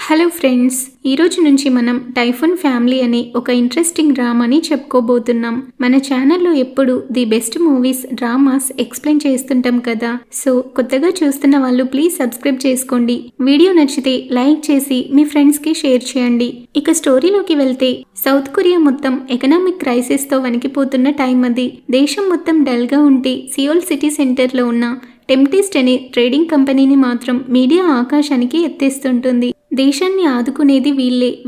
Hello friends, ఈరోజు నుంచి మనం టైఫూన్ ఫ్యామిలీ అనే ఒక ఇంట్రెస్టింగ్ డ్రామాని చెప్పుకోబోతున్నాం. మన ఛానల్లో ఎప్పుడు the best movies, dramas explain చేస్తుంటాం కదా. సో కొత్తగా చూస్తున్న వాళ్ళు ప్లీజ్ సబ్స్క్రైబ్ చేసుకోండి. వీడియో నచ్చితే లైక్ చేసి మీ ఫ్రెండ్స్కి షేర్ చేయండి. ఇక స్టోరీలోకి వెళ్తే, సౌత్ కొరియా మొత్తం ఎకనామిక్ క్రైసిస్తో వణికిపోతున్న టైం అది. దేశం మొత్తం డల్గా ఉంటే సియోల్ సిటీ సెంటర్లో ఉన్న టెంప్టిస్ట్ అనే ట్రేడింగ్ కంపెనీని మాత్రం మీడియా ఆకాశానికి ఎత్తేస్తుంటుంది. దేశాన్ని ఆదుకునేది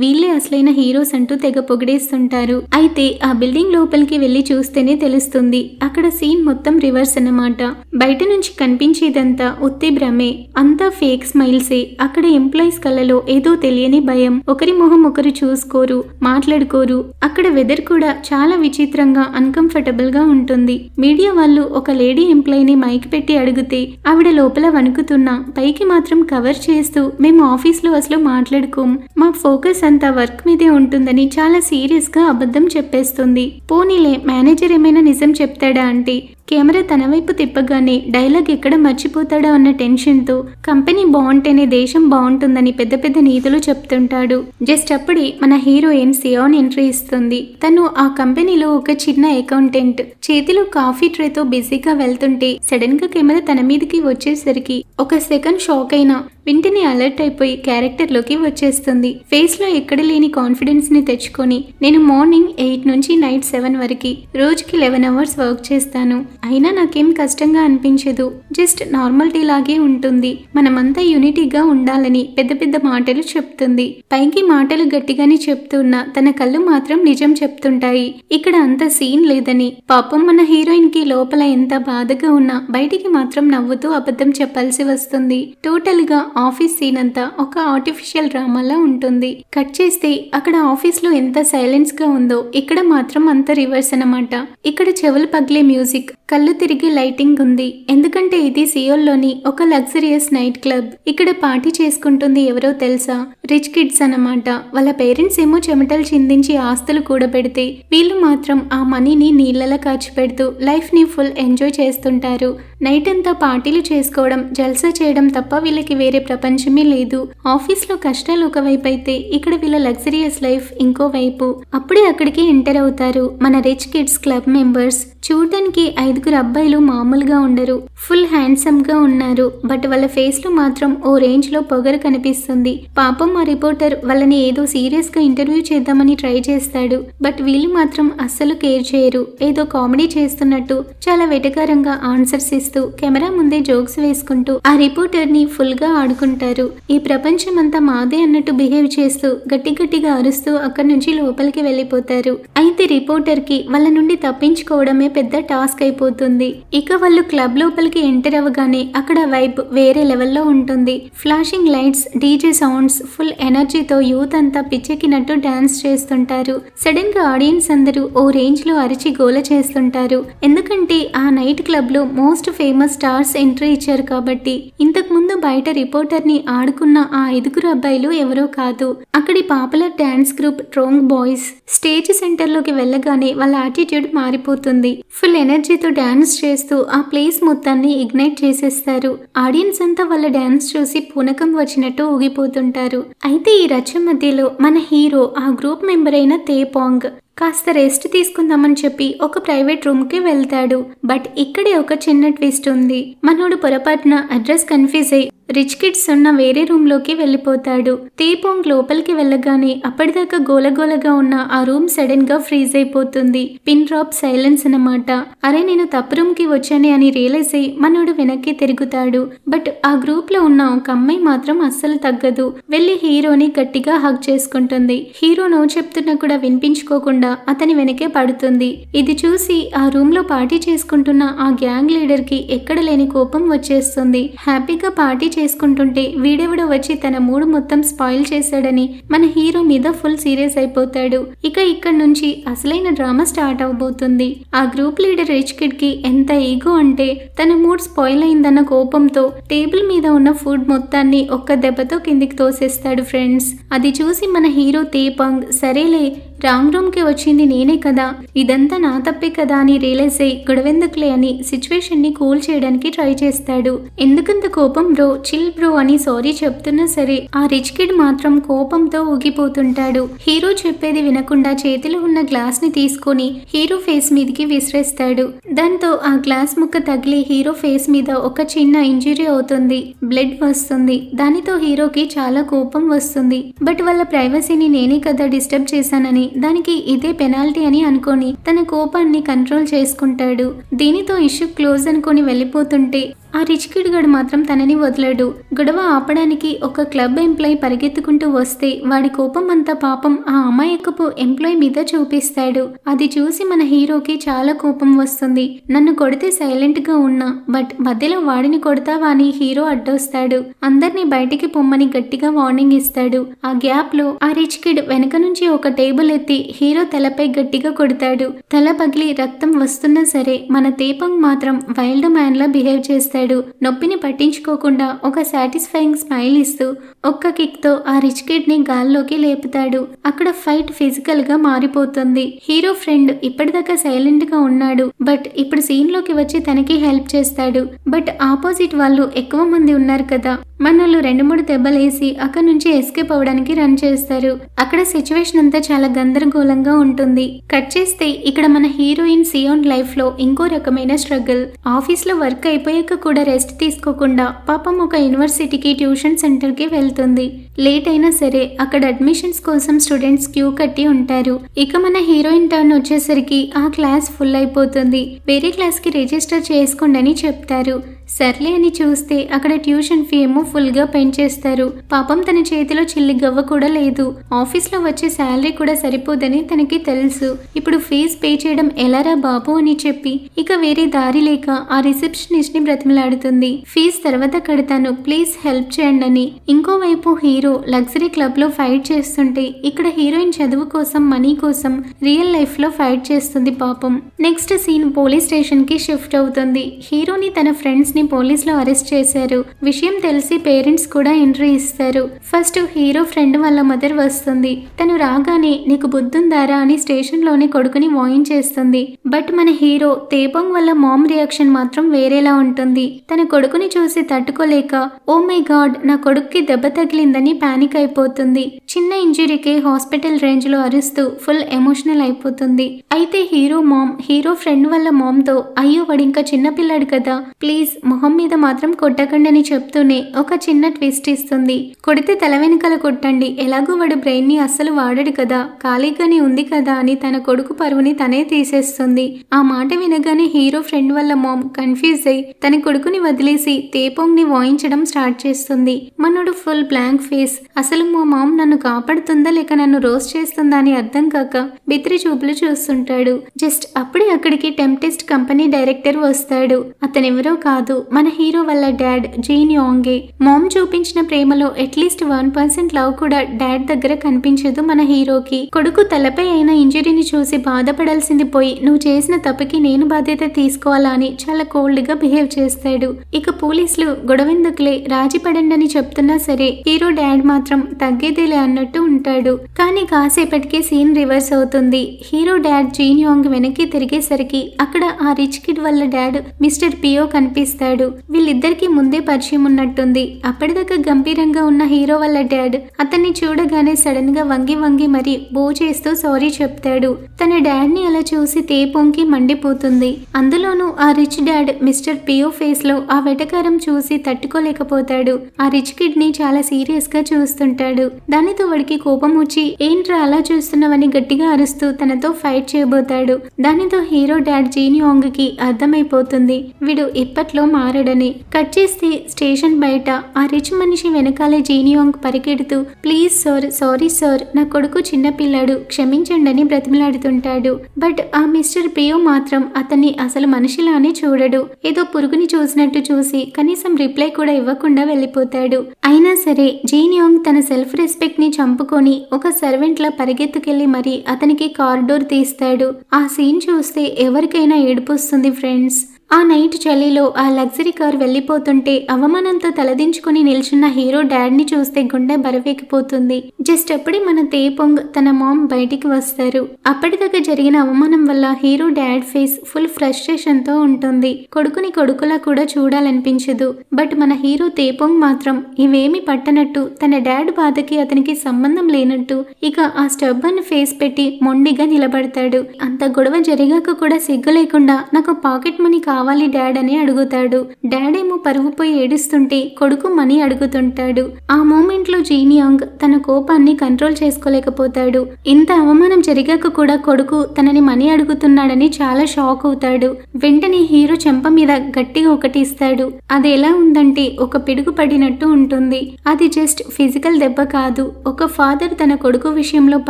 వీళ్ళే అసలైన హీరోస్ అంటూ తెగ పొగిడేస్తుంటారు. అయితే ఆ బిల్డింగ్ లోపలికి వెళ్లి చూస్తేనే తెలుస్తుంది, అక్కడ సీన్ మొత్తం రివర్స్ అన్నమాట. బయట నుంచి కనిపించేదంతా ఉత్తి భ్రమే, అంతా ఫేక్ స్మైల్సే. అక్కడ ఎంప్లాయీస్ కళ్ళలో ఏదో తెలియని భయం, ఒకరి మొహం ఒకరు చూసుకోరు, మాట్లాడుకోరు. అక్కడ వెదర్ కూడా చాలా విచిత్రంగా అన్కంఫర్టబుల్ గా ఉంటుంది. మీడియా వాళ్ళు ఒక లేడీ ఎంప్లాయీని మైక్ పెట్టి అడిగితే ఆవిడ లోపల వణుకుతున్నా పైకి మాత్రం కవర్ చేస్తూ, మేము ఆఫీస్ లో అసలు మాట్లాడుకోం, మా ఫోకస్ అంతా వర్క్ మీదే ఉంటుందని చాలా సీరియస్ గా అబద్ధం చెప్పేస్తుంది. పోనీలే, మేనేజర్ ఏమైనా నిజం చెప్తాడా అంటే కెమెరా తన వైపు తిప్పగానే డైలాగ్ ఎక్కడ మర్చిపోతాడో అన్న టెన్షన్తో కంపెనీ బాగుంటేనే దేశం బాగుంటుందని పెద్ద పెద్ద నీతులు చెప్తుంటాడు. జస్ట్ అప్పుడే మన హీరోయిన్ సియోన్ ఎంట్రీ ఇస్తుంది. తను ఆ కంపెనీలో ఒక చిన్న అకౌంటెంట్. చేతిలో కాఫీ ట్రేతో బిజీగా వెళ్తుంటే సడన్ గా కెమెరా తన మీదకి వచ్చేసరికి ఒక సెకండ్ షాక్ అయినా వెంటనే అలర్ట్ అయిపోయి క్యారెక్టర్ లోకి వచ్చేస్తుంది. ఫేస్ లో ఎక్కడ లేని కాన్ఫిడెన్స్ ని తెచ్చుకొని, నేను మార్నింగ్ 8 నుంచి నైట్ 7 వరకు రోజుకి 11 అవర్స్ వర్క్ చేస్తాను, అయినా నాకేం కష్టంగా అనిపించదు, జస్ట్ నార్మల్టీ లాగే ఉంటుంది, మనమంతా యూనిటీగా ఉండాలని పెద్ద పెద్ద మాటలు చెప్తుంది. పైకి మాటలు గట్టిగానే చెప్తున్నా తన కళ్ళు మాత్రం నిజం చెప్తుంటాయి. ఇక్కడ అంత సీన్ లేదని. పాపం మన హీరోయిన్ కి లోపల ఎంత బాధగా ఉన్నా బయటికి మాత్రం నవ్వుతూ అబద్ధం చెప్పాల్సి వస్తుంది. టోటల్ గా ఆఫీస్ సీన్ అంతా ఒక ఆర్టిఫిషియల్ డ్రామాలా ఉంటుంది. కట్ చేస్తే అక్కడ ఆఫీస్ లో ఎంత సైలెన్స్ గా ఉందో ఇక్కడ మాత్రం అంత రివర్స్ అన్నమాట. ఇక్కడ చెవులు పగిలే మ్యూజిక్, కళ్ళు తిరిగి లైటింగ్ ఉంది. ఎందుకంటే ఇది సియోల్లోని ఒక లగ్జరియస్ నైట్ క్లబ్. ఇక్కడ పార్టీ చేసుకుంటుంది ఎవరో తెలుసా? రిచ్ కిడ్స్ అన్నమాట. వాళ్ళ పేరెంట్స్ ఏమో చెమటలు చిందించి ఆస్తులు కూడబెడితే వీళ్ళు మాత్రం ఆ మనీని నీళ్ళలా ఖర్చు పెడుతూ లైఫ్ ని ఫుల్ ఎంజాయ్ చేస్తుంటారు. నైట్ అంతా పార్టీలు చేసుకోవడం, జల్సా చేయడం తప్ప వీళ్ళకి వేరే ప్రపంచమే లేదు. ఆఫీస్ లో కష్టాలు ఒకవైపు అయితే ఇక్కడ వీళ్ళ లగ్జరియస్ లైఫ్ ఇంకో వైపు. అప్పుడే అక్కడికి ఎంటర్ అవుతారు మన రిచ్ కిడ్స్ క్లబ్ మెంబర్స్. చూడటానికి 5 అబ్బాయిలు మామూలుగా ఉండరు, ఫుల్ హ్యాండ్సమ్ గా ఉన్నారు. బట్ వాళ్ళ ఫేస్ లో మాత్రం ఓ రేంజ్ లో పొగరు కనిపిస్తుంది. పాపం ఆ రిపోర్టర్ వాళ్ళని ఏదో సీరియస్ గా ఇంటర్వ్యూ చేద్దామని ట్రై చేస్తాడు. బట్ వీళ్ళు మాత్రం అస్సలు కేర్ చేయరు. ఏదో కామెడీ చేస్తున్నట్టు చాలా వెటకారంగా ఆన్సర్స్ ఇస్తూ కెమెరా ముందే జోక్స్ వేసుకుంటూ ఆ రిపోర్టర్ ని ఫుల్ గా ఆడుకుంటారు. ఈ ప్రపంచం అంతా మాదే అన్నట్టు బిహేవ్ చేస్తూ గట్టిగా అరుస్తూ అక్కడి నుంచి లోపలికి వెళ్ళిపోతారు. అయితే రిపోర్టర్ కి వాళ్ళ నుండి తప్పించుకోవడమే పెద్ద టాస్క్ అయిపోతుంది. ఇక వాళ్ళు క్లబ్ లోపలికి ఎంటర్ అవ్వగానే అక్కడ వైబ్ వేరే లెవెల్లో ఉంటుంది. Flashing lights, DJ sounds, full ఎనర్జీతో యూత్ అంతా పిచ్చెక్కినట్టు డాన్స్ చేస్తుంటారు. సడన్ గా ఆడియన్స్ అందరూ ఓ రేంజ్ లో అరిచి గోల చేస్తుంటారు. ఎందుకంటే ఆ నైట్ క్లబ్ లో మోస్ట్ ఫేమస్ స్టార్స్ ఎంట్రీ ఇచ్చారు కాబట్టి. ఇంతకు ముందు బయట రిపోర్టర్ ని ఆడుకున్న ఆ 5 అబ్బాయిలు ఎవరో కాదు, అక్కడి పాపులర్ డాన్స్ గ్రూప్ ట్రోంగ్ బాయ్స్. స్టేజ్ సెంటర్ లోకి వెళ్ళగానే వాళ్ళ యాటిట్యూడ్ మారిపోతుంది. ఫుల్ ఎనర్జీతో డాన్స్ చేస్తూ ఆ ప్లేస్ మొత్తాన్ని ఇగ్నైట్ చేసేస్తారు. ఆడియన్స్ అంతా వాళ్ళ డాన్స్ చూసి పూనకం వచ్చినట్టు ఊగిపోతుంటారు. అయితే ఈ రచ్చ మధ్యలో మన హీరో ఆ గ్రూప్ మెంబర్ అయిన తేపాంగ్ కాస్త రెస్ట్ తీసుకుందామని చెప్పి ఒక ప్రైవేట్ రూమ్ కి వెళ్తాడు. బట్ ఇక్కడే ఒక చిన్న ట్విస్ట్ ఉంది. మనోడు పొరపాటున అడ్రస్ కన్ఫ్యూజ్ అయి రిచ్ కిడ్స్ ఉన్న వేరే రూమ్ లోకి వెళ్ళిపోతాడు. తేపాంగ్ లోపలికి వెళ్ళగానే అప్పటిదాకా గోలగోలగా ఉన్న ఆ రూమ్ సడన్ గా ఫ్రీజ్ అయిపోతుంది. పిన్ డ్రాప్ సైలెన్స్ అన్నమాట. అరే, నేను తప్పు రూమ్ కి వచ్చానే అని రియలైజ్ అయ్యి మనోడు వెనక్కి తిరుగుతాడు. బట్ ఆ గ్రూప్ లో ఉన్న ఒక అమ్మాయి మాత్రం అస్సలు తగ్గదు. వెళ్లి హీరోని గట్టిగా హగ్ చేసుకుంటుంది. హీరో నో చెప్తున్నా కూడా వినిపించుకోకుండా అతని వెనకే పడుతుంది. ఇది చూసి ఆ రూమ్ లో పార్టీ చేసుకుంటున్న ఆ గ్యాంగ్ లీడర్ కి ఎక్కడ లేని కోపం వచ్చేస్తుంది. హ్యాపీగా పార్టీ చేసుకుంటుంటే వీడెవడో వచ్చి తన మూడు మొత్తం స్పాయిల్ చేశాడని మన హీరో మీద ఫుల్ సీరియస్ అయిపోతాడు. ఇక ఇక్కడ నుంచి అసలైన డ్రామా స్టార్ట్ అవబోతుంది. ఆ గ్రూప్ లీడర్ రిచ్ కిడ్ కి ఎంత ఈగో అంటే తన మూడ్ స్పాయిల్ అయిందన్న కోపంతో టేబుల్ మీద ఉన్న ఫుడ్ మొత్తాన్ని ఒక్క దెబ్బతో కిందికి తోసేస్తాడు ఫ్రెండ్స్. అది చూసి మన హీరో తేపాంగ్, సరేలే రాంగ్ రూమ్ కి వచ్చింది నేనే కదా, ఇదంతా నా తప్పే కదా అని రియలైజ్ అయ్యి గొడవెందుకులే అని సిచ్యువేషన్ ని కూల్ చేయడానికి ట్రై చేస్తాడు. ఎందుకంత కోపం బ్రో, చిల్ బ్రో అని సారీ చెప్తున్నా సరే ఆ రిచ్ కిడ్ మాత్రం కోపంతో ఊగిపోతుంటాడు. హీరో చెప్పేది వినకుండా చేతిలో ఉన్న గ్లాస్ ని తీసుకొని హీరో ఫేస్ మీదకి విసిరేస్తాడు. దాంతో ఆ గ్లాస్ ముక్క తగిలి హీరో ఫేస్ మీద ఒక చిన్న ఇంజురీ అవుతుంది, బ్లడ్ వస్తుంది. దానితో హీరోకి చాలా కోపం వస్తుంది. బట్ వాళ్ళ ప్రైవసీని నేనే కదా డిస్టర్బ్ చేశానని దానికి ఇదే పెనాల్టీ అని అనుకొని తన కోపాన్ని కంట్రోల్ చేసుకుంటాడు. దీనితో ఇష్యూ క్లోజ్ అనుకొని వెళ్ళిపోతుంటే ఆ రిచ్ కిడ్ గడు మాత్రం తనని వదలడు. గొడవ ఆపడానికి ఒక క్లబ్ ఎంప్లాయీ పరిగెత్తుకుంటూ వస్తే వాడి కోపం అంతా పాపం ఆ అమాయకపు ఎంప్లాయీ మీద చూపిస్తాడు. అది చూసి మన హీరోకి చాలా కోపం వస్తుంది. నన్ను కొడితే సైలెంట్ గా ఉన్నా, బట్ మధ్యలో వాడిని కొడతావా అని హీరో అడ్డొస్తాడు. అందరినీ బయటికి పొమ్మని గట్టిగా వార్నింగ్ ఇస్తాడు. ఆ గ్యాప్ లో ఆ రిచ్ కిడ్ వెనక నుంచి ఒక టేబుల్ ఎత్తి హీరో తలపై గట్టిగా కొడతాడు. తల పగిలి రక్తం వస్తున్నా సరే మన దీపంగ్ మాత్రం వైల్డ్ మ్యాన్ లా బిహేవ్ చేస్తాడు. నొప్పిని పట్టించుకోకుండా ఒక సాటిస్ఫైయింగ్ స్మైల్ ఇస్తూ ఒక్క కిక్ తో ఆ రిచ్ కిడ్ ని గాల్లోకి లేపుతాడు. అక్కడ ఫైట్ ఫిజికల్ గా మారిపోతుంది. హీరో ఫ్రెండ్ ఇప్పటిదాకా సైలెంట్ గా ఉన్నాడు, బట్ ఇప్పుడు సీన్ లోకి వచ్చి తనకి హెల్ప్ చేస్తాడు. బట్ ఆపోజిట్ వాళ్ళు ఎక్కువ మంది ఉన్నారు కదా, మనోళ్ళు 2-3 దెబ్బలేసి అక్కడ నుంచి ఎస్కేప్ అవడానికి రన్ చేస్తారు. అక్కడ సిచ్యువేషన్ అంతా చాలా గందరగోళంగా ఉంటుంది. కట్ చేస్తే ఇక్కడ మన హీరోయిన్ సియోన్ లైఫ్ లో ఇంకో రకమైన స్ట్రగుల్. ఆఫీస్ లో వర్క్ అయిపోయాక కూడా రెస్ట్ తీసుకోకుండా పాపం ఒక యూనివర్సిటీకి ట్యూషన్ సెంటర్ కి వెళ్తుంది. లేట్ అయినా సరే అక్కడ అడ్మిషన్స్ కోసం స్టూడెంట్స్ క్యూ కట్టి ఉంటారు. ఇక మన హీరోయిన్ టర్న్ వచ్చేసరికి ఆ క్లాస్ ఫుల్ అయిపోతుంది. వేరే క్లాస్ కి రిజిస్టర్ చేసుకోండి అని చెప్తారు. సర్లే అని చూస్తే అక్కడ ట్యూషన్ ఫీ ఏమో ఫుల్ గా పెంచేస్తారు. పాపం తన చేతిలో చిల్లి గవ్వ కూడా లేదు. ఆఫీస్ లో వచ్చే శాలరీ కూడా సరిపోదని తనకి తెలుసు. ఇప్పుడు ఫీజు పే చేయడం ఎలారా బాబు అని చెప్పి ఇక వేరే దారి లేక ఆ రిసెప్షనిస్ట్ ని బ్రతిమలాడుతుంది. ఫీజు తర్వాత కడతాను, ప్లీజ్ హెల్ప్ చేయండి అని. ఇంకోవైపు హీరో లగ్జరీ క్లబ్ లో ఫైట్ చేస్తుంటే ఇక్కడ హీరోయిన్ చదువు కోసం మనీ కోసం రియల్ లైఫ్ లో ఫైట్ చేస్తుంది పాపం. నెక్స్ట్ సీన్ పోలీస్ స్టేషన్ కి షిఫ్ట్ అవుతుంది. హీరోని తన ఫ్రెండ్స్ ని పోలీసులు అరెస్ట్ చేశారు. విషయం తెలిసి పేరెంట్స్ కూడా ఎంట్రీ ఇస్తారు. ఫస్ట్ హీరో ఫ్రెండ్ వాళ్ళ మదర్ వస్తుంది. తను రాగానే నీకు బుద్ధుందారా అని స్టేషన్ లోనే కొడుకుని వాయించేస్తుంది. బట్ మన హీరో తేపంగ్ వల్ల మామ్ రియాక్షన్ మాత్రం వేరేలా ఉంటుంది. తన కొడుకుని చూసి తట్టుకోలేక ఓ మై గాడ్ నా కొడుక్కి దెబ్బ తగిలిందని పానిక్ అయిపోతుంది. చిన్న ఇంజురీకి హాస్పిటల్ రేంజ్ లో అరుస్తూ ఫుల్ ఎమోషనల్ అయిపోతుంది. అయితే హీరో మామ్ హీరో ఫ్రెండ్ వాళ్ళ మామ్ తో అయ్యో వాడు ఇంకా చిన్నపిల్లాడు కదా, ప్లీజ్ మొహం మీద మాత్రం కొట్టకండి అని చెప్తూనే ఒక చిన్న ట్విస్ట్ ఇస్తుంది. కొడితే తల వెనకాల కొట్టండి, ఎలాగో వాడు బ్రెయిన్ ని అస్సలు వాడడు కదా, ఖాళీగానే ఉంది కదా అని తన కొడుకు పరువుని తనే తీసేస్తుంది. ఆ మాట వినగానే హీరో ఫ్రెండ్ వాళ్ళ మామ్ కన్ఫ్యూజ్ అయి తన కొడుకుని వదిలేసి తేపోంగ్ ని వాయించడం స్టార్ట్ చేస్తుంది. మనోడు ఫుల్ బ్లాంక్ ఫేస్. అసలు మా మామ్ నన్ను కాపాడుతుందా లేక నన్ను రోస్ట్ చేస్తుందా అని అర్థం కాక బిత్రి చూపులు చూస్తుంటాడు. జస్ట్ అప్పుడే అక్కడికి టెంప్టెస్ట్ కంపెనీ డైరెక్టర్ వస్తాడు. అతనెవరో కాదు, మన హీరో వాళ్ళ డాడ్ జీన్ యాంగే. మామ్ చూపించిన ప్రేమలో అట్లీస్ట్ 1% లవ్ కూడా డాడ్ దగ్గర కనిపించదు మన హీరోకి. కొడుకు తలపై అయిన ఇంజరీని చూసి బాధపడాల్సింది పోయి నువ్వు చేసిన తప్పుకి నేను బాధ్యత తీసుకోవాలా అని చాలా కోల్డ్ గా బిహేవ్ చేస్తాడు. ఇక పోలీసులు గొడవెందుకులే రాజీ పడండి అని చెప్తున్నా సరే హీరో డాడ్ మాత్రం తగ్గేదేలే అన్నట్టు ఉంటాడు. కానీ కాసేపటికే సీన్ రివర్స్ అవుతుంది. హీరో డాడ్ జీన్ యాంగ్ వెనక్కి తిరిగేసరికి అక్కడ ఆ రిచ్ కిడ్ వాళ్ళ డాడ్ మిస్టర్ పియో కనిపిస్తాడు. వీళ్ళిద్దరికి ముందే పరిచయం ఉన్నట్టుంది. అప్పటిదాకా గంభీరంగా ఉన్న హీరో వాళ్ళ డాడ్ అతన్ని చూడగానే సడన్ గా వంగి వంగి మరి బో చేస్తూ సారీ చెప్తాడు. తన డాడ్ ని అలా చూసి తేపొంకి మండిపోతుంది. అందులోనూ ఆ రిచ్ డాడ్ మిస్టర్ పియో ఫేస్ లో ఆ వెటకారం చూసి తట్టుకోలేకపోతాడు. ఆ రిచ్ కిడ్ ని చాలా సీరియస్ గా చూస్తుంటాడు. దానితో వాడికి కోపం వచ్చి ఏంట్రా అలా చూస్తున్నావని గట్టిగా అరుస్తూ తనతో ఫైట్ చేయబోతాడు. దానితో హీరో డాడ్ జీన్ యాంగ్ కి అర్థమైపోతుంది వీడు ఇప్పట్లో మారడని. కట్ చేస్తే స్టేషన్ బయట ఆ రిచ్ మనిషి వెనకాలే జీన్ యాంగ్ పరిగెడుతూ ప్లీజ్ సార్, సారీ సార్, నా కొడుకు చిన్నపిల్లాడు క్షమించండి అని బ్రతిమలాడుతుంటాడు. బట్ ఆ మిస్టర్ పియో మాత్రం అతన్ని అసలు మనిషిలానే చూడడు. ఏదో పురుగుని చూసినట్టు చూసి కనీసం రిప్లై కూడా ఇవ్వకుండా వెళ్ళిపోతాడు. అయినా సరే జీన్ యాంగ్ తన సెల్ఫ్ రెస్పెక్ట్ ని చంపుకొని ఒక సర్వెంట్ లా పరిగెత్తుకెళ్లి మరి అతనికి కారిడోర్ తీస్తాడు. ఆ సీన్ చూస్తే ఎవరికైనా ఏడుపొస్తుంది ఫ్రెండ్స్. ఆ నైట్ చలిలో ఆ లగ్జరీ కార్ వెళ్ళిపోతుంటే అవమానంతో తలదించుకుని నిల్చున్న హీరో డాడ్ని చూస్తే గుండె బరవెక్కిపోతుంది. జస్ట్ అప్పుడే మన తేపొంగ్ తన మామ్ బయటికి వస్తారు. అప్పటిదాకా జరిగిన అవమానం వల్ల hero dad face full frustration తో ఉంటుంది. కొడుకుని కొడుకులా కూడా చూడాలనిపించదు. బట్ మన హీరో తేపొంగ్ మాత్రం ఇవేమి పట్టనట్టు తన డాడ్ బాధకి అతనికి సంబంధం లేనట్టు ఇక ఆ స్టబ్బన్ ఫేస్ పెట్టి మొండిగా నిలబడతాడు. అంత గొడవ జరిగాక కూడా సిగ్గు లేకుండా నాకు పాకెట్ మనీ కావాలి డాడ్ అని అడుగుతాడు. డాడ్ ఏమో పరుగుపోయి ఏడుస్తుంటే కొడుకు మనీ అడుగుతుంటాడు. ఆ మూమెంట్ లో జీనియాంగ్ తన కోపాన్ని కంట్రోల్ చేసుకోలేకపోతాడు. ఇంత అవమానం జరిగాక కూడా కొడుకు తనని మనీ అడుగుతున్నాడని చాలా షాక్ అవుతాడు. వెంటనే హీరో చెంప మీద గట్టిగా ఒకటి ఇస్తాడు. అది ఎలా ఉందంటే ఒక పిడుగు పడినట్టు ఉంటుంది. అది జస్ట్ ఫిజికల్ దెబ్బ కాదు, ఒక ఫాదర్ తన కొడుకు విషయంలో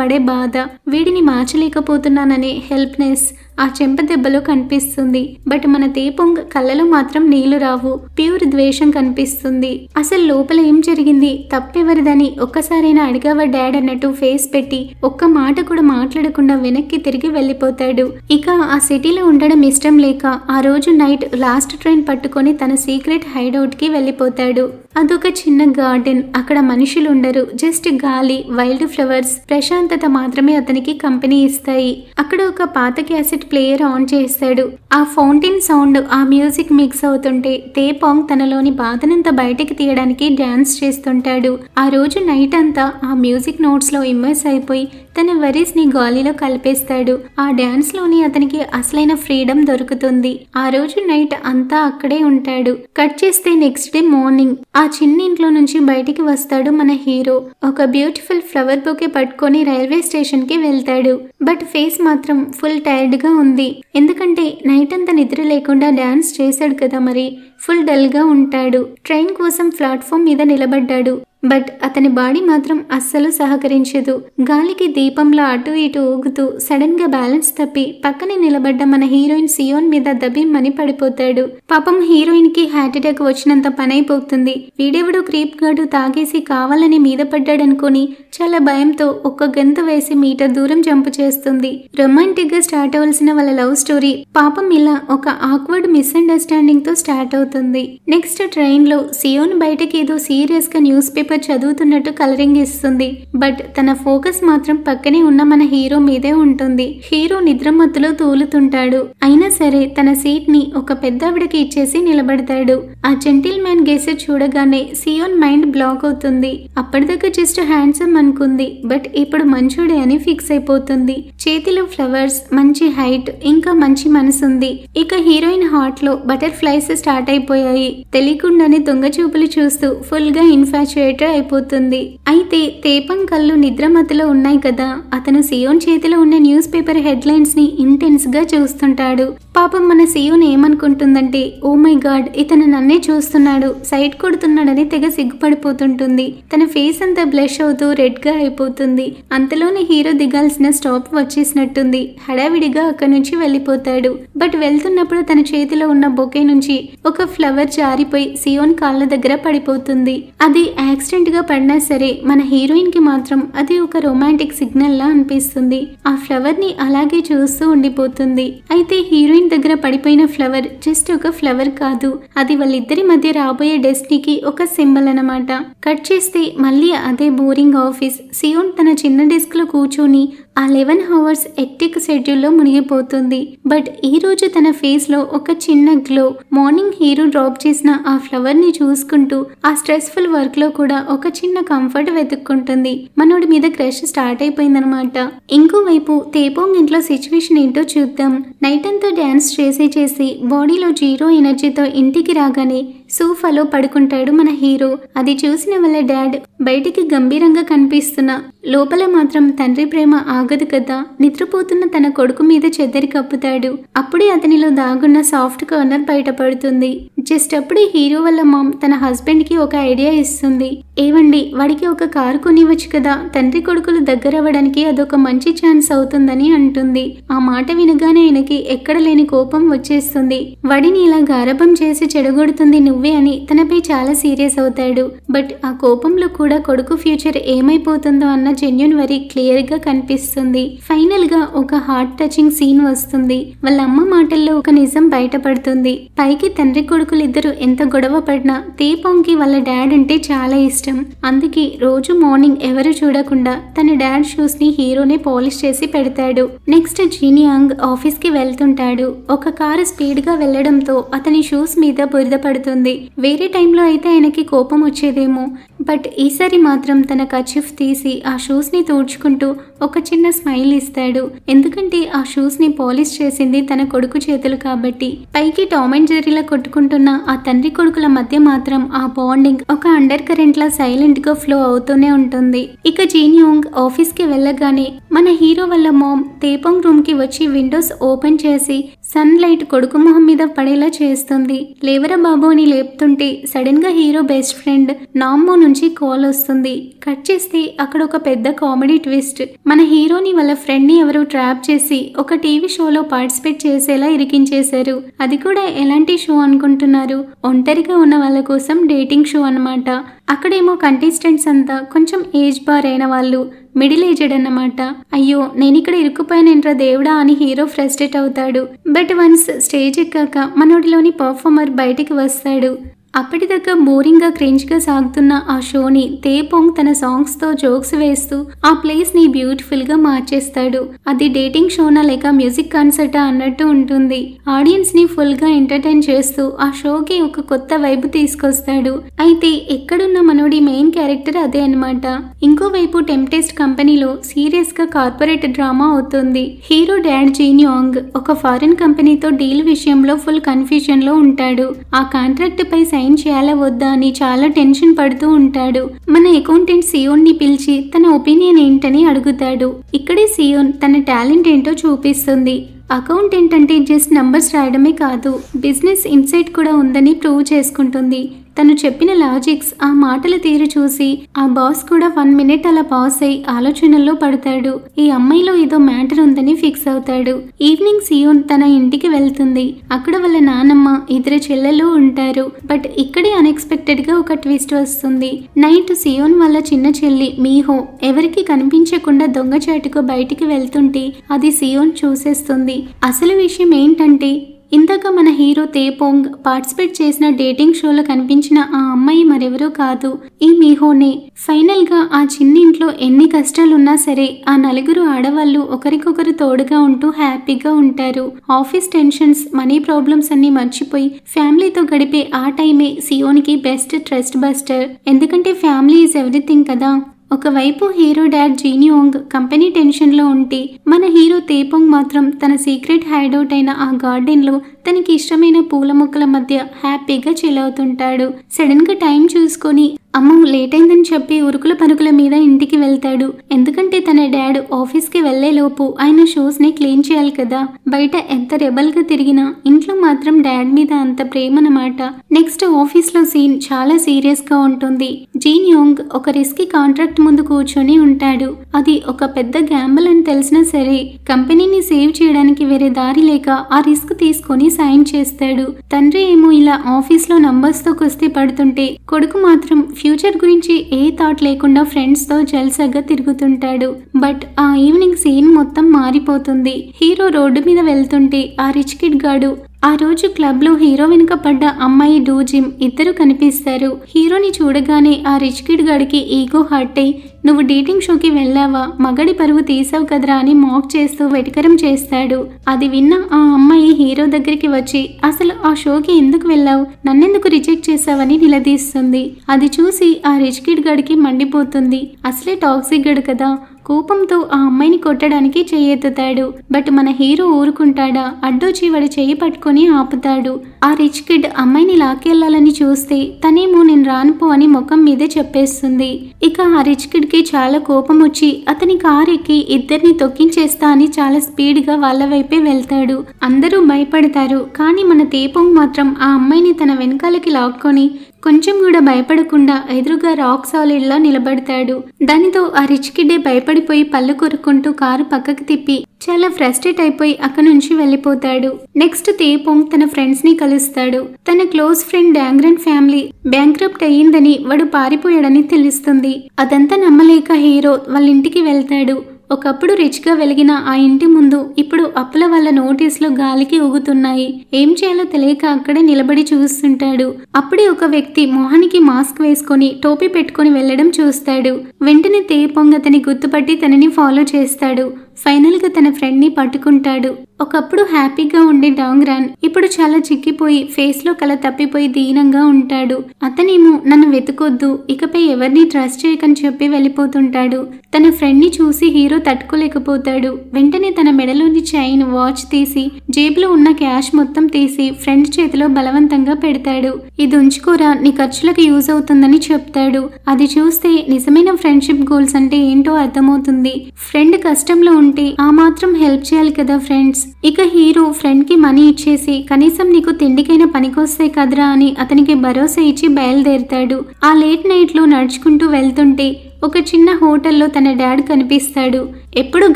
పడే బాధ, వీడిని మార్చలేకపోతున్నాననే హెల్ప్నెస్ ఆ చెంప దెబ్బలో కనిపిస్తుంది. బట్ మన తేపొంగ్ కళ్ళలో మాత్రం నీళ్లు రావు, ప్యూర్ ద్వేషం కనిపిస్తుంది. అసలు లోపల ఏం జరిగింది, తప్పెవరిదని ఒక్కసారైనా అడిగావా డాడ్ అన్నట్టు ఫేస్ పెట్టి ఒక్క మాట కూడా మాట్లాడకుండా వెనక్కి తిరిగి వెళ్ళిపోతాడు. ఇక ఆ సిటీలో ఉండడం ఇష్టం లేక ఆ రోజు నైట్ లాస్ట్ ట్రైన్ పట్టుకొని తన సీక్రెట్ హైడౌట్ కి వెళ్ళిపోతాడు. అదొక చిన్న గార్డెన్. అక్కడ మనుషులు ఉండరు, జస్ట్ గాలి, వైల్డ్ ఫ్లవర్స్, ప్రశాంతత మాత్రమే అతనికి కంపెనీ ఇస్తాయి. అక్కడ ఒక పాత క్యాసెట్ ప్లేయర్ ఆన్ చేస్తాడు. ఆ ఫౌంటైన్ సౌండ్, ఆ మ్యూజిక్ మిక్స్ అవుతుంటే తేపాంగ్ తనలోని బాధనంతా బయటికి తీయడానికి డాన్స్ చేస్తుంటాడు. ఆ రోజు నైట్ అంతా ఆ మ్యూజిక్ నోట్స్ లో ఇమ్మర్స్ అయిపోయి తన వరీస్ ని గాలిలో కలిపేస్తాడు. ఆ డాన్స్ లోని అతనికి అసలైన ఫ్రీడమ్ దొరుకుతుంది. ఆ రోజు నైట్ అంతా అక్కడే ఉంటాడు. కట్ చేస్తే నెక్స్ట్ డే మార్నింగ్ ఆ చిన్న ఇంట్లో నుంచి బయటికి వస్తాడు మన హీరో. ఒక బ్యూటిఫుల్ ఫ్లవర్ బొకే పట్టుకొని రైల్వే స్టేషన్ కి వెళ్తాడు. బట్ ఫేస్ మాత్రం ఫుల్ టైర్డ్ గా ఉంది. ఎందుకంటే నైట్ అంతా నిద్ర లేకుండా డాన్స్ చేశాడు కదా, మరి ఫుల్ డల్ గా ఉంటాడు. ట్రైన్ కోసం ప్లాట్ఫామ్ మీద నిలబడ్డాడు. బట్ అతని బాడీ మాత్రం అస్సలు సహకరించదు. గాలికి దీపంలో అటు ఇటు ఊగుతూ సడన్ గా బ్యాలెన్స్ తప్పి పక్కనే నిలబడ్డ మన హీరోయిన్ సియోన్ మీద దబిమ్మని పడిపోతాడు. పాపం హీరోయిన్ కి హార్ట్ అటాక్ వచ్చినంత పనైపోతుంది. వీడెవడో క్రీప్ గాడు తాగేసి కావాలని మీద పడ్డాడనుకుని చాలా భయంతో ఒక్క గంతు వేసి మీటర్ దూరం జంప్ చేస్తుంది. రొమాంటిక్ గా స్టార్ట్ అవ్వాల్సిన వాళ్ళ లవ్ స్టోరీ పాపం ఇలా ఒక ఆక్వర్డ్ మిస్అండర్స్టాండింగ్ తో స్టార్ట్ అవుతుంది. నెక్స్ట్ ట్రైన్ లో సియోన్ బయటకి ఏదో సీరియస్ గా న్యూస్ పేపర్ చదువుతున్నట్టు కలరింగ్ ఇస్తుంది. బట్ తన ఫోకస్ మాత్రం పక్కనే ఉన్న మన హీరో మీదే ఉంటుంది. హీరో నిద్రమత్తులో తూలుతుంటాడు. అయినా సరే తన సీట్ ని ఒక పెద్దావిడకి ఇచ్చేసి నిలబడతాడు. ఆ జెంటిల్ మ్యాన్ గెసెట్ చూడగానే సియోన్ మైండ్ బ్లాక్ అవుతుంది. అప్పటిదాకా జస్ట్ హ్యాండ్సమ్ అనుకుంది, బట్ ఇప్పుడు మంచోడే అని ఫిక్స్ అయిపోతుంది. చేతిలో ఫ్లవర్స్, మంచి హైట్, ఇంకా మంచి మనసుంది. ఇక హీరోయిన్ హార్ట్ లో బటర్ఫ్లైస్ స్టార్ట్ అయిపోయాయి. తెలియకుండానే దొంగ చూపులు చూస్తూ ఫుల్ గా ఇన్ఫాచ్యుయేట్ అయిపోతుంది. అయితే తేపంగ్ కళ్ళు నిద్రమతిలో ఉన్నాయి కదా, అతను సియోన్ చేతిలో ఉన్న న్యూస్ పేపర్ హెడ్లైన్స్ ని ఇంటెన్స్ గా చూస్తుంటాడు. పాపం మన సియోన్ ఏమనుకుంటుందంటే, ఓ మై గాడ్, ఇతను నన్నే చూస్తున్నాడు, సైట్ కొడుతున్నాడని తెగ సిగ్గుపడిపోతుంటుంది. తన ఫేస్ అంతా బ్లష్ అవుతూ రెడ్ గా అయిపోతుంది. అంతలోనే హీరో దిగాల్సిన స్టాప్ వచ్చేసినట్టుంది. హడావిడిగా అక్కడి నుంచి వెళ్ళిపోతాడు. బట్ వెళ్తున్నప్పుడు తన చేతిలో ఉన్న బొకే నుంచి ఒక ఫ్లవర్ జారిపోయి సియోన్ కాళ్ళ దగ్గర పడిపోతుంది. అది యాక్సిడెంట్ గా పడినా సరే మన హీరోయిన్ కి మాత్రం అది ఒక రొమాంటిక్ సిగ్నల్ లా అనిపిస్తుంది. ఆ ఫ్లవర్ ని అలాగే చూస్తూ ఉండిపోతుంది. అయితే హీరోయిన్ దగ్గర పడిపోయిన ఫ్లవర్ జస్ట్ ఒక ఫ్లవర్ కాదు, అది వాళ్ళిద్దరి మధ్య రాబోయే డెస్టినీకి ఒక సింబల్ అన్నమాట. కట్ చేస్తే మళ్ళీ అదే బోరింగ్ ఆఫీస్. సియోన్ తన చిన్న డెస్క్ లో కూర్చొని ఆ 11 hours ఎక్టిక్ షెడ్యూల్లో మునిగిపోతుంది. బట్ ఈ రోజు తన ఫేస్ లో ఒక చిన్న గ్లో. మార్నింగ్ హీరో డ్రాప్ చేసిన ఆ ఫ్లవర్ ని చూసుకుంటూ ఆ స్ట్రెస్ఫుల్ వర్క్ లో కూడా ఒక చిన్న కంఫర్ట్ వెతుక్కుంటుంది. మనోడి మీద క్రష్ స్టార్ట్ అయిపోయిందనమాట. ఇంకోవైపు తేపోంగ్ ఇంట్లో సిచ్యువేషన్ ఏంటో చూద్దాం. నైట్ అంతా డాన్స్ చేసి బాడీలో జీరో ఎనర్జీతో ఇంటికి రాగానే సోఫాలో పడుకుంటాడు మన హీరో. అది చూసిన వాళ్ళ డాడ్ బయటికి గంభీరంగా కనిపిస్తున్నా లోపల మాత్రం తండ్రి ప్రేమ ఆగదు కదా. నిద్రపోతున్న తన కొడుకు మీద చెద్దరి కప్పుతాడు. అప్పుడే అతనిలో దాగున్న సాఫ్ట్ కార్నర్ బయటపడుతుంది. జస్ట్ అప్పుడే హీరో వాళ్ళ మామ్ తన హస్బెండ్ కి ఒక ఐడియా ఇస్తుంది. ఏవండి, వాడికి ఒక కారు కొనివచ్చు కదా, తండ్రి కొడుకులు దగ్గర అవ్వడానికి అదొక మంచి ఛాన్స్ అవుతుందని అంటుంది. ఆ మాట వినగానే ఆయనకి ఎక్కడ లేని కోపం వచ్చేస్తుంది. వాడిని ఇలా గారభం చేసి చెడగొడుతుంది నువ్వే అని తనపై చాలా సీరియస్ అవుతాడు. బట్ ఆ కోపంలో కూడా కొడుకు ఫ్యూచర్ ఏమైపోతుందో అన్న జెన్యూన్ వరీ క్లియర్ గా కనిపిస్తుంది. ఫైనల్ గా ఒక హార్ట్ టచింగ్ సీన్ వస్తుంది. వాళ్ళ అమ్మ మాటల్లో ఒక నిజం బయటపడుతుంది. పైకి తండ్రి కొడుకులు ఇద్దరు ఎంత గొడవ పడినా తేపోంగ్కి వాళ్ళ డాడ్ అంటే చాలా ఇష్టం. అందుకే రోజు మార్నింగ్ ఎవరు చూడకుండా తన డాడ్ షూస్ ని హీరోనే పాలిష్ చేసి పెడతాడు. నెక్స్ట్ జీనియాంగ్ ఆఫీస్ కి వెళ్తుంటాడు. ఒక కారు స్పీడ్ గా వెళ్లడంతో అతని షూస్ మీద బురద పడుతుంది. వేరే టైంలో అయితే ఆయనకి కోపం వచ్చేదేమో, బట్ ఈసారి మాత్రం తన కర్చీఫ్ తీసి ఆ షూస్ ని తుడుచుకుంటూ ఒక చిన్న స్మైల్ ఇస్తాడు. ఎందుకంటే ఆ షూస్ ని పాలిష్ చేసింది తన కొడుకు చేతులు కాబట్టి. పైకి టామ్ అండ్ జెర్రీలా కొట్టుకుంటున్న ఆ తండ్రి కొడుకుల మధ్య మాత్రం ఆ బాండింగ్ ఒక అండర్ కరెంట్ లా సైలెంట్ గా ఫ్లో అవుతూనే ఉంటుంది. ఇక జీనియాంగ్ ఆఫీస్ కి వెళ్ళగానే మన హీరో వాళ్ళ మామ్ తేపోంగ్ రూమ్ కి వచ్చి విండోస్ ఓపెన్ చేసి సన్ లైట్ కొడుకు మొహం మీద పడేలా చేస్తుంది. లేవరా బాబు అని లేపుతుంటే సడన్ గా హీరో బెస్ట్ ఫ్రెండ్ నామ్మో నుంచి కాల్ వస్తుంది. కట్ చేస్తే అక్కడ ఒక పెద్ద కామెడీ ట్విస్ట్. మన హీరోని వాళ్ళ ఫ్రెండ్ ని ఎవరో ట్రాప్ చేసి ఒక టీవీ షోలో పార్టిసిపేట్ చేసేలా ఇరికించేశారు. అది కూడా ఎలాంటి షో అనుకుంటున్నారు? ఒంటరిగా ఉన్న వాళ్ళ కోసం డేటింగ్ షో అన్నమాట. అక్కడేమో కంటెస్టెంట్స్ అంతా కొంచెం ఏజ్ బార్ అయిన వాళ్ళు, మిడిల్ ఏజ్డ్ అన్నమాట. అయ్యో, నేనిక్కడ ఇరుక్కుపోయానేంట్రా దేవుడా అని హీరో ఫ్రస్ట్రేట్ అవుతాడు. బట్ వన్స్ స్టేజ్ ఎక్కాక మనోడిలోని పర్ఫార్మర్ బయటికి వస్తాడు. అప్పటిదాకా బోరింగ్ గా క్రింజ్ గా సాగుతున్న ఆ షోని తేపోంగ్ తన సాంగ్స్ తో జోక్స్ వేస్తూ ఆ ప్లేస్ ని బ్యూటిఫుల్ గా మార్చేస్తాడు. అది డేటింగ్ షోనా లేక మ్యూజిక్ కాన్సర్టా అన్నట్టు ఉంటుంది. ఆడియన్స్ ని ఫుల్ గా ఎంటర్టైన్ చేస్తూ ఆ షోకి ఒక కొత్త వైబ్ తీసుకొస్తాడు. అయితే ఎక్కడున్న మనోడి మెయిన్ క్యారెక్టర్ అదే అన్నమాట. ఇంకోవైపు టెంప్టెస్ట్ కంపెనీలో సీరియస్ గా కార్పొరేట్ డ్రామా అవుతుంది. హీరో డాడ్ జీనియాంగ్ ఒక ఫారిన్ కంపెనీతో డీల్ విషయంలో ఫుల్ కన్ఫ్యూజన్ లో ఉంటాడు. ఆ కాంట్రాక్ట్ పై సైన్ చేయాలా వద్దా అని చాలా టెన్షన్ పడుతూ ఉంటాడు. మన అకౌంటెంట్ సియోన్ ని పిలిచి తన ఒపీనియన్ ఏంటని అడుగుతాడు. ఇక్కడే సియోన్ తన టాలెంట్ ఏంటో చూపిస్తుంది. అకౌంటెంట్ అంటే జస్ట్ నంబర్స్ రాయడమే కాదు, బిజినెస్ ఇన్సైట్ కూడా ఉందని ప్రూవ్ చేసుకుంటుంది. తను చెప్పిన లాజిక్స్, ఆ మాటల తీరు చూసి ఆ బాస్ కూడా 1 మినిట్ అలా పాస్ అయి ఆలోచనల్లో పడతాడు. ఈ అమ్మాయిలో ఏదో మ్యాటర్ ఉందని ఫిక్స్ అవుతాడు. ఈవినింగ్ సియోన్ తన ఇంటికి వెళ్తుంది. అక్కడ వాళ్ళ నానమ్మ, ఇద్దరు చెల్లెలు ఉంటారు. బట్ ఇక్కడే అన్ఎక్స్పెక్టెడ్ గా ఒక ట్విస్ట్ వస్తుంది. నైట్ సియోన్ వాళ్ళ చిన్న చెల్లి మీహో ఎవరికి కనిపించకుండా దొంగచాటుకు బయటికి వెళ్తుంటే అది సియోన్ చూసేస్తుంది. అసలు విషయం ఏంటంటే ఇందాక మన హీరో తేపోంగ్ పార్టిసిపేట్ చేసిన డేటింగ్ షోలో కనిపించిన ఆ అమ్మాయి మరెవరో కాదు, ఈ మీహోనే. ఫైనల్ గా ఆ చిన్నింట్లో ఎన్ని కష్టాలున్నా సరే ఆ నలుగురు ఆడవాళ్ళు ఒకరికొకరు తోడుగా ఉంటూ హ్యాపీగా ఉంటారు. ఆఫీస్ టెన్షన్స్, మనీ ప్రాబ్లమ్స్ అన్ని మర్చిపోయి ఫ్యామిలీతో గడిపే ఆ టైమే సియోన్కి బెస్ట్ ట్రస్ట్ బస్టర్. ఎందుకంటే ఫ్యామిలీ ఈజ్ ఎవ్రీథింగ్ కదా. ఒకవైపు హీరో డాడ్ జీనియాంగ్ కంపెనీ టెన్షన్లో ఉంటే మన హీరో తేపోంగ్ మాత్రం తన సీక్రెట్ హైడౌట్ అయిన ఆ గార్డెన్లో తనకి ఇష్టమైన పూల మొక్కల మధ్య హ్యాపీగా చిల్ అవుతుంటాడు. సడన్ గా టైం చూసుకొని అమ్మో లేట్ అయిందని చెప్పి ఉరుకుల పరుగుల మీద ఇంటికి వెళ్తాడు. ఎందుకంటే తన డాడ్ ఆఫీస్కి వెళ్లేలోపు ఆయన షూస్ ని క్లీన్ చేయాలి కదా. బయట ఎంత రెబల్ గా తిరిగినా ఇంట్లో మాత్రం డాడ్ మీద అంత ప్రేమ అన్నమాట. నెక్స్ట్ ఆఫీస్ లో సీన్ చాలా సీరియస్ గా ఉంటుంది. జీనియాంగ్ ఒక రిస్కీ కాంట్రాక్ట్ ముందు కూర్చొని ఉంటాడు. అది ఒక పెద్ద గ్యాంబల్ అని తెలిసినా సరే కంపెనీని సేవ్ చేయడానికి వేరే దారి లేక ఆ రిస్క్ తీసుకొని సైన్ చేస్తాడు. తండ్రి ఏమో ఇలా ఆఫీస్ లో నంబర్స్ తో కుస్తీ పడుతుంటే కొడుకు మాత్రం ఫ్యూచర్ గురించి ఏ థాట్ లేకుండా ఫ్రెండ్స్ తో జల్సాగా తిరుగుతుంటాడు. బట్ ఆ ఈవినింగ్ సీన్ మొత్తం మారిపోతుంది. హీరో రోడ్డు మీద వెళ్తుంటే ఆ రిచ్ కిడ్ గాడు ఆ రోజు క్లబ్ లో హీరో వెనుక పడ్డ అమ్మాయి డూజిమ్ ఇద్దరు కనిపిస్తారు. హీరోని చూడగానే ఆ రిచ్ కిడ్ గాడికి ఈగో హర్ట్ అయి నువ్వు డేటింగ్ షోకి వెళ్ళావా, మగడి పరువు తీసావు కదరా అని మాక్ చేస్తూ వెటకరం చేస్తాడు. అది విన్న ఆ అమ్మాయి హీరో దగ్గరికి వచ్చి అసలు ఆ షోకి ఎందుకు వెళ్ళావు, నన్నెందుకు రిజెక్ట్ చేసావని నిలదీస్తుంది. అది చూసి ఆ రిచ్ కిడ్ గడికి మండిపోతుంది. అసలే టాక్సిక్ గడు కదా, కోపంతో ఆ అమ్మాయిని కొట్టడానికి చెయ్యెత్తుతాడు. బట్ మన హీరో ఊరుకుంటాడా? అడ్డొచ్చి వాడి చెయ్యి పట్టుకొని ఆపుతాడు. ఆ రిచ్ కిడ్ అమ్మాయిని లాక్కెళ్లాలని చూస్తే తనేమో నేను రానుపో అని ముఖం మీదే చెప్పేస్తుంది. ఇక ఆ రిచ్ కిడ్ కి చాలా కోపం వచ్చి అతని కారు ఎక్కి ఇద్దరిని తొక్కించేస్తా అని చాలా స్పీడ్ గా వాళ్ళ వైపే వెళ్తాడు. అందరూ భయపడతారు. కానీ మన తేపోంగ్ మాత్రం ఆ అమ్మాయిని తన వెనకాలకి లాక్కొని కొంచెం కూడా భయపడకుండా ఎదురుగా రాక్ సాలిడ్ లా నిలబడతాడు. దానితో ఆ రిచ్ కిడ్డే భయపడిపోయి పళ్ళు కొరుక్కుంటూ కారు పక్కకి తిప్పి చాలా ఫ్రస్ట్రేట్ అయిపోయి అక్కడి నుంచి వెళ్ళిపోతాడు. నెక్స్ట్ తేపోంగ్ తన ఫ్రెండ్స్ ని కలుస్తాడు. తన క్లోజ్ ఫ్రెండ్ డాంగ్రన్ ఫ్యామిలీ బ్యాంక్రప్ట్ అయ్యిందని వాడు పారిపోయాడని తెలుస్తుంది. అదంతా నమ్మలేక హీరో వాళ్ళ ఇంటికి వెళ్తాడు. ఒకప్పుడు రిచ్ గా వెలిగిన ఆ ఇంటి ముందు ఇప్పుడు అప్పుల వల్ల నోటీసులు గాలికి ఊగుతున్నాయి. ఏం చేయాలో తెలియక అక్కడే నిలబడి చూస్తుంటాడు. అప్పుడే ఒక వ్యక్తి మొహానికి మాస్క్ వేసుకొని టోపీ పెట్టుకొని వెళ్లడం చూస్తాడు. వెంటనే తేపోంగ్ అతని గుర్తుపట్టి తనని ఫాలో చేస్తాడు. ఫైనల్ గా తన ఫ్రెండ్ ని పట్టుకుంటాడు. ఒకప్పుడు హ్యాపీగా ఉండే డాంగ్రాన్ ఇప్పుడు చాలా చిక్కిపోయి ఫేస్ లో కల తప్పిపోయి దీనంగా ఉంటాడు. అతనేమో నన్ను వెతుకొద్దు, ఇకపై ఎవరిని ట్రస్ట్ చేయకని చెప్పి వెళ్ళిపోతుంటాడు. తన ఫ్రెండ్ ని చూసి హీరో తట్టుకోలేకపోతాడు. వెంటనే తన మెడలోని చైన్, వాచ్ తీసి జేబులో ఉన్న క్యాష్ మొత్తం తీసి ఫ్రెండ్ చేతిలో బలవంతంగా పెడతాడు. ఇది ఉంచుకోరా, నీ ఖర్చులకు యూజ్ అవుతుందని చెప్తాడు. అది చూస్తే నిజమైన ఫ్రెండ్షిప్ గోల్స్ అంటే ఏంటో అర్థమవుతుంది. ఫ్రెండ్ కష్టంలో ఉంటే ఆ మాత్రం హెల్ప్ చేయాలి కదా ఫ్రెండ్స్. ఇక హీరో ఫ్రెండ్ కి మనీ ఇచ్చేసి కనీసం నీకు తిండికైనా పనికొస్తాయి కదరా అని అతనికి భరోసా ఇచ్చి బయలుదేరుతాడు. ఆ లేట్ నైట్ లో నడుచుకుంటూ వెళ్తుంటే ఒక చిన్న హోటల్లో తన డాడ్ కనిపిస్తాడు. ఎప్పుడు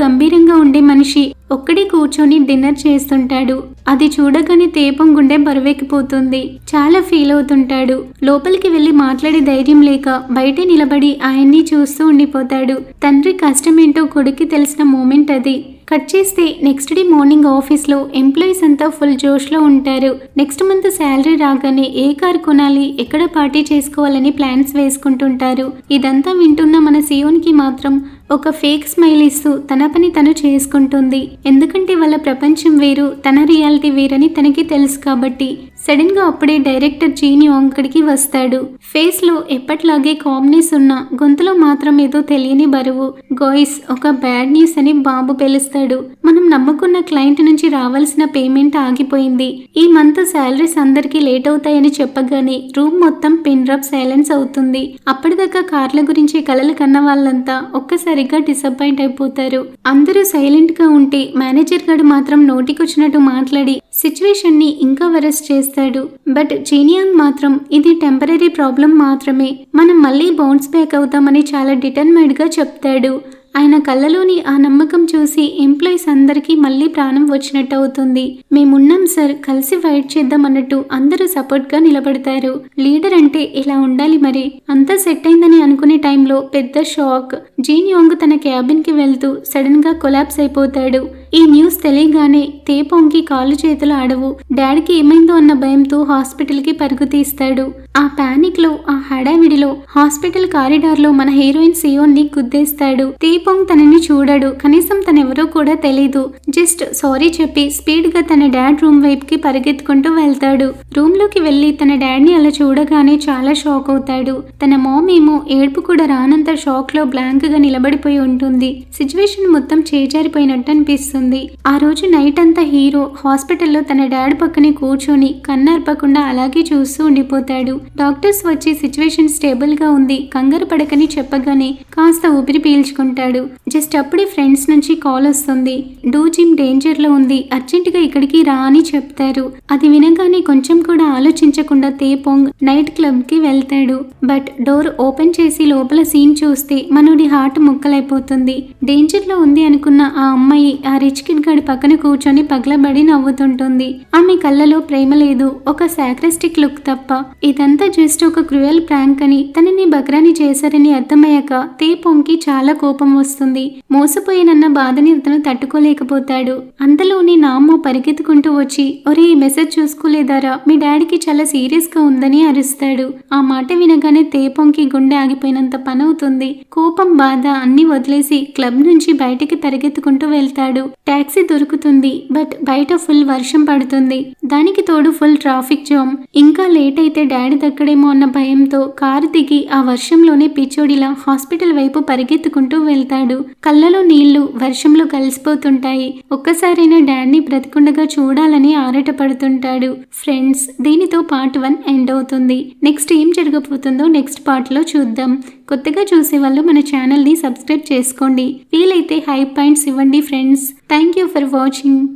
గంభీరంగా ఉండే మనిషి ఒక్కడే కూర్చొని డిన్నర్ చేస్తుంటాడు. అది చూడగానే తేపం గుండె బరువెక్కిపోతుంది. చాలా ఫీల్ అవుతుంటాడు. లోపలికి వెళ్లి మాట్లాడే ధైర్యం లేక బయటే నిలబడి ఆయన్ని చూస్తూ ఉండిపోతాడు. తండ్రి కష్టమేంటో కొడుక్కి తెలిసిన మూమెంట్ అది. కట్ చేస్తే నెక్స్ట్ డే మార్నింగ్ ఆఫీస్లో ఎంప్లాయీస్ అంతా ఫుల్ జోష్లో ఉంటారు. నెక్స్ట్ మంత్ శాలరీ రాగానే ఏ కార్ కొనాలి, ఎక్కడ పార్టీ చేసుకోవాలని ప్లాన్స్ వేసుకుంటుంటారు. ఇదంతా వింటున్న మన సియోన్కి మాత్రం ఒక ఫేక్ స్మైల్ ఇస్తూ తన పని తను చేసుకుంటుంది. ఎందుకంటే వాళ్ళ ప్రపంచం వేరు, తన రియాలిటీ వేరని తనకి తెలుసు కాబట్టి. సడన్ గా అప్పుడే డైరెక్టర్ జీని అక్కడికి వస్తాడు. ఫేస్ లో ఎప్పట్లాగే కామ్నెస్ ఉన్న గొంతులో మాత్రం ఏదో తెలియని బరువు. గాయ్స్, ఒక బ్యాడ్ న్యూస్ అని బాబు పిలుస్తాడు. మనం నమ్ముకున్న క్లయింట్ నుంచి రావాల్సిన పేమెంట్ ఆగిపోయింది. ఈ మంత్ శాలరీస్ అందరికీ లేట్ అవుతాయని చెప్పగానే రూమ్ మొత్తం పిన్ డ్రాప్ సైలెన్స్ అవుతుంది. అప్పటిదాకా కార్ల గురించి కలలు కన్న వాళ్ళంతా ఒక్కసారిగా డిసప్పాయింట్ అయిపోతారు. అందరూ సైలెంట్ గా ఉంటే మేనేజర్ గారు మాత్రం నోటికొచ్చినట్టు మాట్లాడి సిచ్యువేషన్ ని ఇంకా వరస్ట్ చేస్తాడు. బట్ జీనియాంగ్ మాత్రం ఇది టెంపరీ ప్రాబ్లం మాత్రమే, మనం మళ్ళీ బౌన్స్ బ్యాక్ అవుతామని చాలా డిటర్మైన్డ్ గా చెప్తాడు. ఆయన కళ్ళలోని ఆ నమ్మకం చూసి ఎంప్లాయీస్ అందరికీ మళ్ళీ ప్రాణం వచ్చినట్టు అవుతుంది. మేమున్నాం సార్, కలిసి ఫైట్ చేద్దాం అన్నట్టు అందరూ సపోర్ట్ గా నిలబడతారు. లీడర్ అంటే ఇలా ఉండాలి. మరి అంతా సెట్ అయిందని అనుకునే టైంలో పెద్ద షాక్. జీన్ యోంగ్ తన క్యాబిన్ కి వెళ్తూ సడన్ గా కొలాప్స్ అయిపోతాడు. ఈ న్యూస్ తెలియగానే తేపోంగ్కి కాళ్ళు చేతులు ఆడవు. డాడీకి ఏమైందో అన్న భయంతో హాస్పిటల్ కి పరుగు తీస్తాడు. ఆ పానిక్ లో, ఆ హడావిడిలో హాస్పిటల్ కారిడార్ లో మన హీరోయిన్ సియోన్ ని గుద్దేస్తాడు. తేపోంగ్ తనని చూడడు. కనీసం తనెవరో కూడా తెలీదు. జస్ట్ సారీ చెప్పి స్పీడ్ గా తన డాడ్ రూమ్ వైపుకి పరిగెత్తుకుంటూ వెళ్తాడు. రూమ్ లోకి వెళ్లి తన డాడ్ ని అలా చూడగానే చాలా షాక్ అవుతాడు. తన మామ్ ఏమో ఏడుపు కూడా రానంత షాక్ లో బ్లాంక్ గా నిలబడిపోయి ఉంటుంది. సిచ్యువేషన్ మొత్తం చేజారిపోయినట్టు అనిపిస్తుంది. ఆ రోజు నైట్ అంతా హీరో హాస్పిటల్లో తన డాడ్ పక్కనే కూర్చొని కన్నర్పకుండా అలాగే చూస్తూ ఉండిపోతాడు. డాక్టర్స్ వచ్చి సిచ్యువేషన్ స్టేబుల్ గా ఉంది, కంగారు పడకని చెప్పగానే కాస్త ఊపిరి పీల్చుకుంటాడు. జస్ట్ అప్పుడే ఫ్రెండ్స్ నుంచి కాల్ వస్తుంది. డూ జిమ్ డేంజర్ లో ఉంది, అర్జెంట్ గా ఇక్కడికి రా అని చెప్తారు. అది వినగానే కొంచెం కూడా ఆలోచించకుండా తేపోంగ్ నైట్ క్లబ్ కి వెళ్తాడు. బట్ డోర్ ఓపెన్ చేసి లోపల సీన్ చూస్తే మనోడి హార్ట్ ముక్కలైపోతుంది. డేంజర్ లో ఉంది అనుకున్న ఆ అమ్మాయి ఆ రిచ్ కిడ్ గడి పక్కన కూర్చొని పగలబడి నవ్వుతుంటుంది. ఆమె కళ్ళలో ప్రేమ లేదు, ఒక సాక్రిస్టిక్ లుక్ తప్ప. ఇదంతా జస్ట్ ఒక క్రూయల్ ప్రాంక్ అని తనని బక్రాని చేశారని అర్థమయ్యాక తేపోంగ్కి చాలా కోపం వస్తుంది. మోసపోయినన్న బాధని అతను తట్టుకోలేకపోతాడు. అంతలోని నామ్మో పరిగెత్తుకుంటూ వచ్చి, ఒరే మెసేజ్ చూసుకోలేదారా, మీ డాడీకి చాలా సీరియస్ గా ఉందని అరుస్తాడు. ఆ మాట వినగానే తేపోంగ్కి గుండె ఆగిపోయినంత పనవుతుంది. కోపం, బాధ అన్ని వదిలేసి క్లబ్ పబ్ నుంచి బయటికి పరిగెత్తుకుంటూ వెళ్తాడు. టాక్సీ దొరుకుతుంది, బట్ బయట ఫుల్ వర్షం పడుతుంది. దానికి తోడు ఫుల్ ట్రాఫిక్ జామ్. ఇంకా లేట్ అయితే డాడీ దక్కడేమో అన్న భయంతో కారు దిగి ఆ వర్షంలోనే పిచ్చోడిలా హాస్పిటల్ వైపు పరిగెత్తుకుంటూ వెళ్తాడు. కళ్ళలో నీళ్లు వర్షంలో కలిసిపోతుంటాయి. ఒక్కసారైనా డాడీని బ్రతికుండగా చూడాలని ఆరాటపడుతుంటాడు. ఫ్రెండ్స్, దీనితో పార్ట్ 1 ఎండ్ అవుతుంది. నెక్స్ట్ ఏం జరగబోతుందో నెక్స్ట్ పార్ట్ లో చూద్దాం. కొత్తగా చూసే వాళ్ళు మన ఛానల్ ని సబ్స్క్రైబ్ చేసుకోండి. వీలైతే హై పాయింట్స్ ఇవ్వండి friends. Thank you for watching.